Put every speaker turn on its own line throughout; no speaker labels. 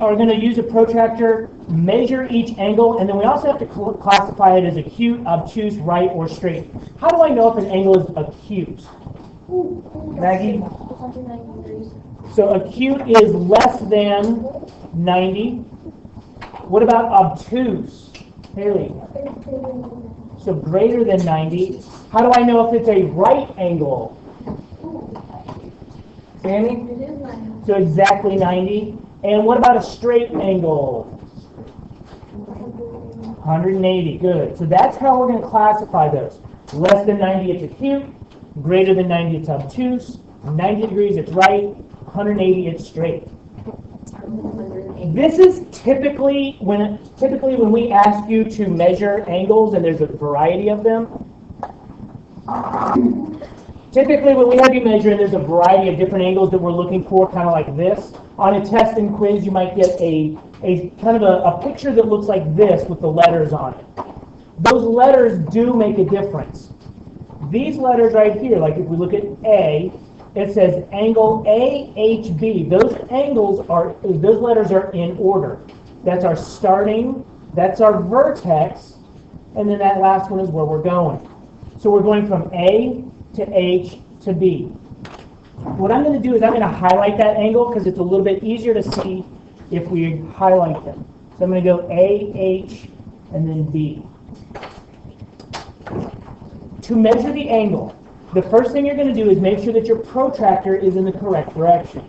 are going to use a protractor, measure each angle, and then we also have to classify it as acute, obtuse, right, or straight. How do I know if an angle is acute? Maggie? So acute is less than 90. What about obtuse? Haley? So greater than 90. How do I know if it's a right angle? Sammy? So exactly 90. And what about a straight angle? 180. Good. So that's how we're going to classify those. Less than 90, it's acute. Greater than 90, it's obtuse. 90 degrees, it's right. 180, it's straight. This is typically when we ask you to measure angles, and there's a variety of them. Typically, when we have you measure, and there's a variety of different angles that we're looking for, kind of like this. On a test and quiz, you might get a kind of a picture that looks like this with the letters on it. Those letters do make a difference. These letters right here, like if we look at A, it says angle AHB. Those letters are in order. That's our starting, that's our vertex, and then that last one is where we're going. So we're going from A to H to B. What I'm going to do is I'm going to highlight that angle because it's a little bit easier to see if we highlight them. So I'm going to go A, H, and then B. To measure the angle, the first thing you're going to do is make sure that your protractor is in the correct direction.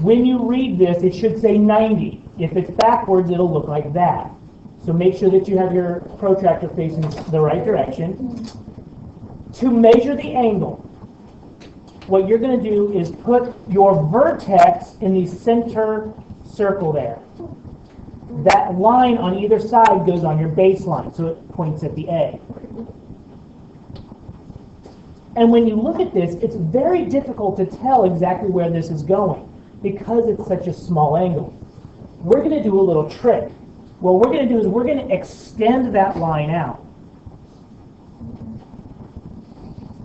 When you read this, it should say 90. If it's backwards, it'll look like that. So make sure that you have your protractor facing the right direction. To measure the angle, what you're going to do is put your vertex in the center circle there. That line on either side goes on your baseline, so it points at the A. And when you look at this, it's very difficult to tell exactly where this is going because it's such a small angle. We're going to do a little trick. What we're going to do is we're going to extend that line out.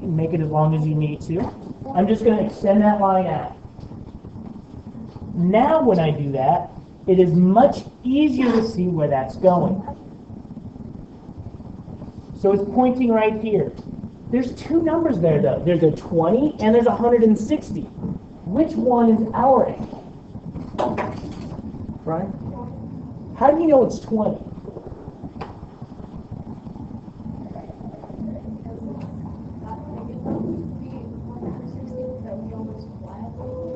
Make it as long as you need to. I'm just going to extend that line out. Now when I do that, it is much easier to see where that's going. So it's pointing right here. There's two numbers there though. There's a 20 and there's a 160. Which one is our angle? Right? How do you know it's 20?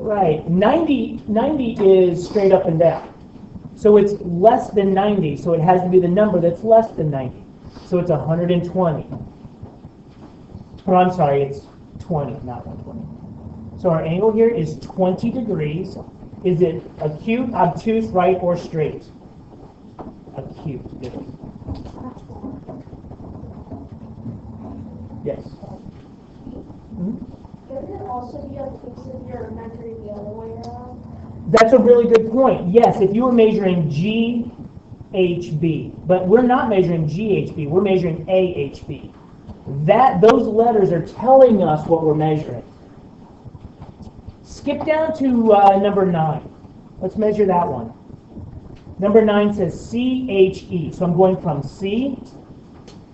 Right. 90 is straight up and down. So it's less than 90, so it has to be the number that's less than 90. So it's 120. Oh, I'm sorry, it's 20, not 120. So our angle here is 20 degrees. Is it acute, obtuse, right, or straight? Acute. Good. Yes?
Doesn't it also be obtuse if you're measuring the other way around?
That's a really good point. Yes, if you were measuring GHB, but we're not measuring GHB, we're measuring AHB. Those letters are telling us what we're measuring. Skip down to number 9. Let's measure that one. Number 9 says CHE. So I'm going from C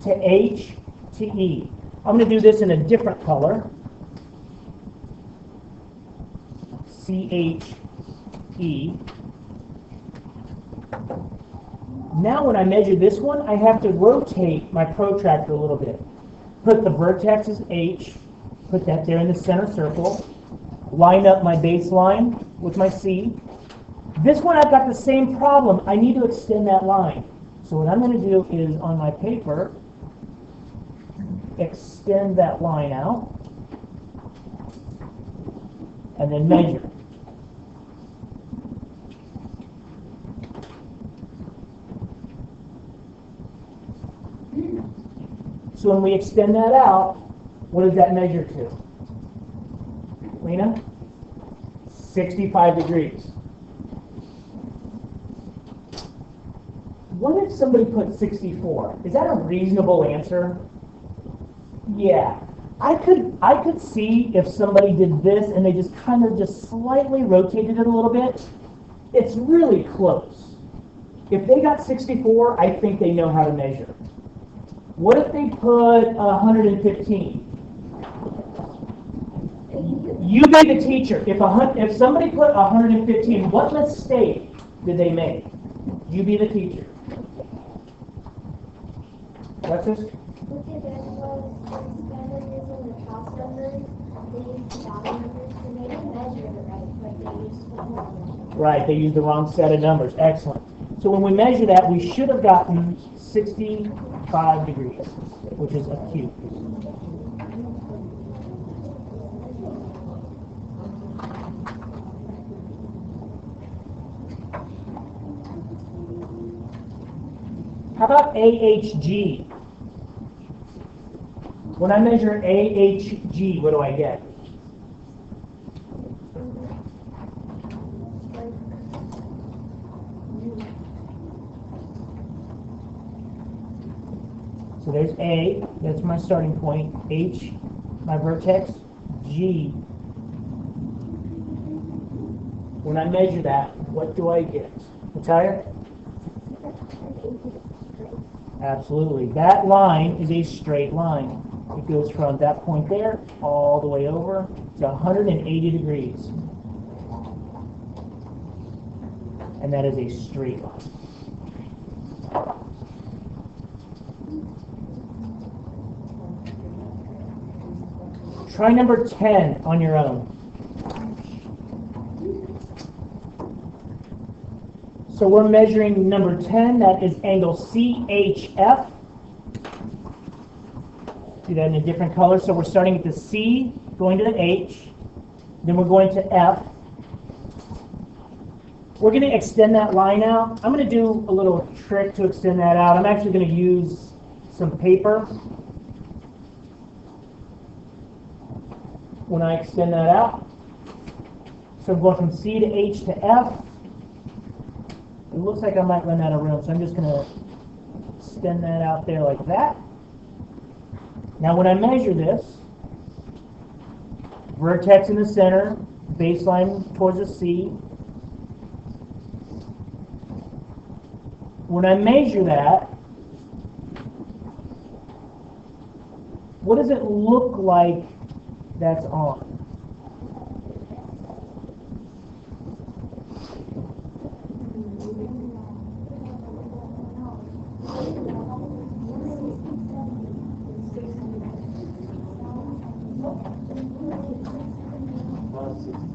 to H to E. I'm going to do this in a different color. CHE. Now when I measure this one, I have to rotate my protractor a little bit. Put the vertex as H, put that there in the center circle, line up my baseline with my C. This one I've got the same problem. I need to extend that line. So what I'm going to do is on my paper, extend that line out, and then measure. So when we extend that out, what does that measure to? Lena? 65 degrees. What if somebody put 64? Is that a reasonable answer? Yeah. I could I could see if somebody did this and they just kind of just slightly rotated it a little bit. It's really close. If they got 64, I think they know how to measure. What if they put 115? You be the teacher. If somebody put 115, what mistake did they make? You be the teacher. What's this?
Look at this one, instead of using the top numbers, they use the bottom numbers, and they didn't measure it right, but they used the wrong numbers.
Right, they used the wrong set of numbers. Excellent. So when we measure that, we should have gotten 65 degrees, which is acute. How about AHG? When I measure AHG, what do I get? So there's A, that's my starting point. H, my vertex. G. When I measure that, what do I get? Natalia? Absolutely. That line is a straight line. It goes from that point there all the way over to 180 degrees. And that is a straight line. Try number 10 on your own. So we're measuring number 10, that is angle CHF. See that in a different color? So we're starting at the C, going to the H, then we're going to F. We're going to extend that line out. I'm going to do a little trick to extend that out. I'm actually going to use some paper. When I extend that out, so I'm going from C to H to F. It looks like I might run out of room, so I'm just going to extend that out there like that. Now when I measure this, vertex in the center, baseline towards the C. When I measure that, what does it look like that's on?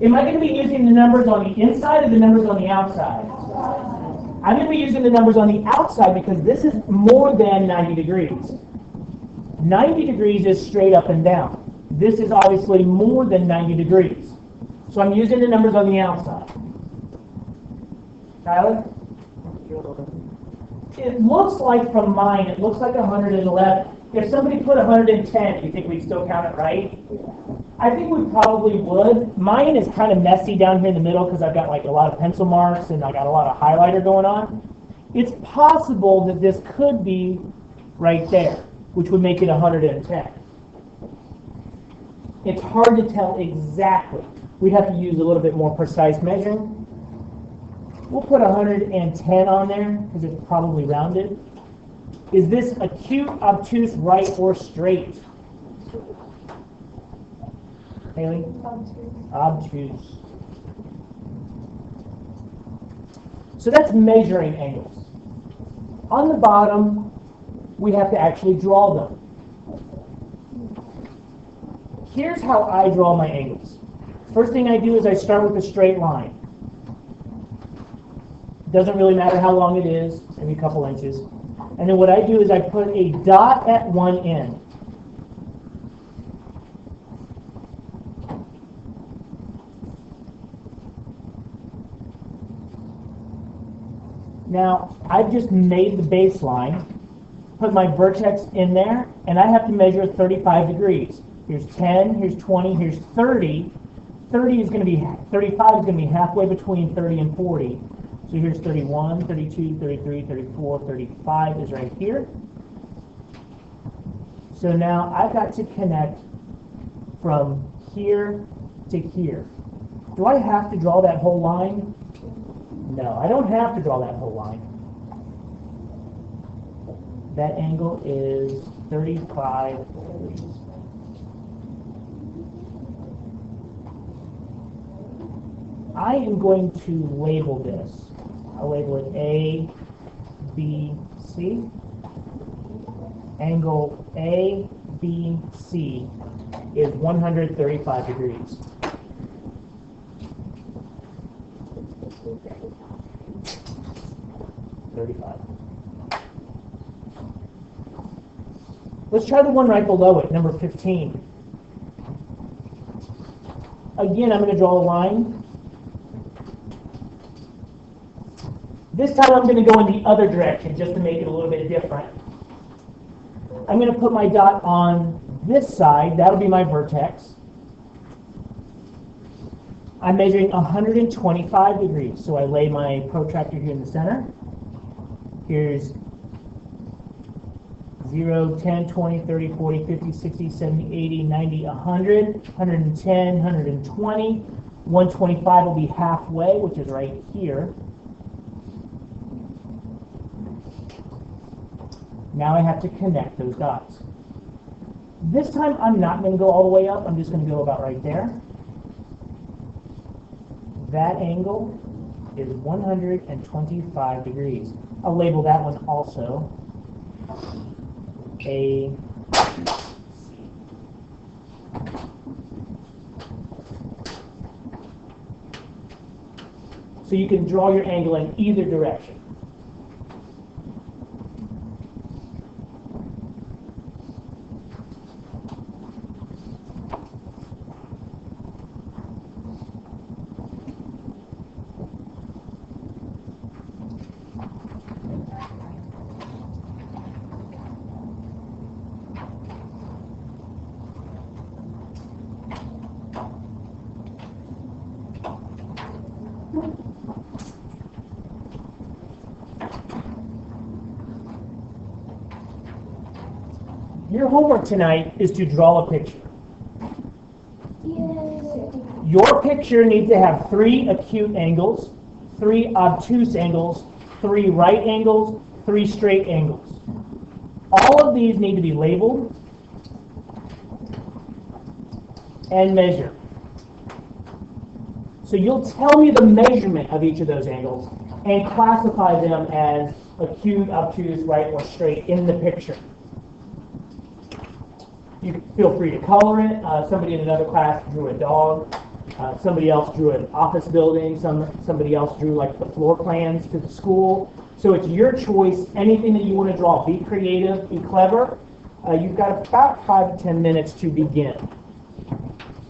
Am I going to be using the numbers on the inside or the numbers on the outside? I'm going to be using the numbers on the outside because this is more than 90 degrees. 90 degrees is straight up and down. This is obviously more than 90 degrees. So I'm using the numbers on the outside. Tyler? It looks like from mine, it looks like 111. If somebody put 110, do you think we'd still count it right? I think we probably would. Mine is kind of messy down here in the middle because I've got like a lot of pencil marks and I got a lot of highlighter going on. It's possible that this could be right there, which would make it 110. It's hard to tell exactly. We'd have to use a little bit more precise measuring. We'll put 110 on there because it's probably rounded. Is this acute, obtuse, right, or straight? Haley? Obtuse. So that's measuring angles. On the bottom, we have to actually draw them. Here's how I draw my angles. First thing I do is I start with a straight line. Doesn't really matter how long it is, maybe a couple inches. And then what I do is I put a dot at one end. Now, I've just made the baseline, put my vertex in there, and I have to measure 35 degrees. Here's 10, here's 20, here's 30. 35 is going to be halfway between 30 and 40. So here's 31, 32, 33, 34, 35 is right here. So now I've got to connect from here to here. Do I have to draw that whole line? No, I don't have to draw that whole line. That angle is 35 degrees. I am going to label this. I'll label it A, B, C. Angle A, B, C is 135 degrees. Let's try the one right below it, number 15. Again, I'm going to draw a line. This time I'm going to go in the other direction just to make it a little bit different. I'm going to put my dot on this side. That'll be my vertex. I'm measuring 125 degrees. So I lay my protractor here in the center. Here's 0, 10, 20, 30, 40, 50, 60, 70, 80, 90, 100, 110, 120. 125 will be halfway, which is right here. Now I have to connect those dots. This time I'm not going to go all the way up. I'm just going to go about right there. That angle is 125 degrees. I'll label that one also A. So you can draw your angle in either direction. Your homework tonight is to draw a picture. Your picture needs to have 3 acute angles, 3 obtuse angles, 3 right angles, 3 straight angles. All of these need to be labeled and measured. So you'll tell me the measurement of each of those angles and classify them as acute, obtuse, right, or straight in the picture. You feel free to color it. Somebody in another class drew a dog. Somebody else drew an office building. Somebody else drew like the floor plans to the school. So it's your choice. Anything that you want to draw. Be creative. Be clever. You've got about 5 to 10 minutes to begin.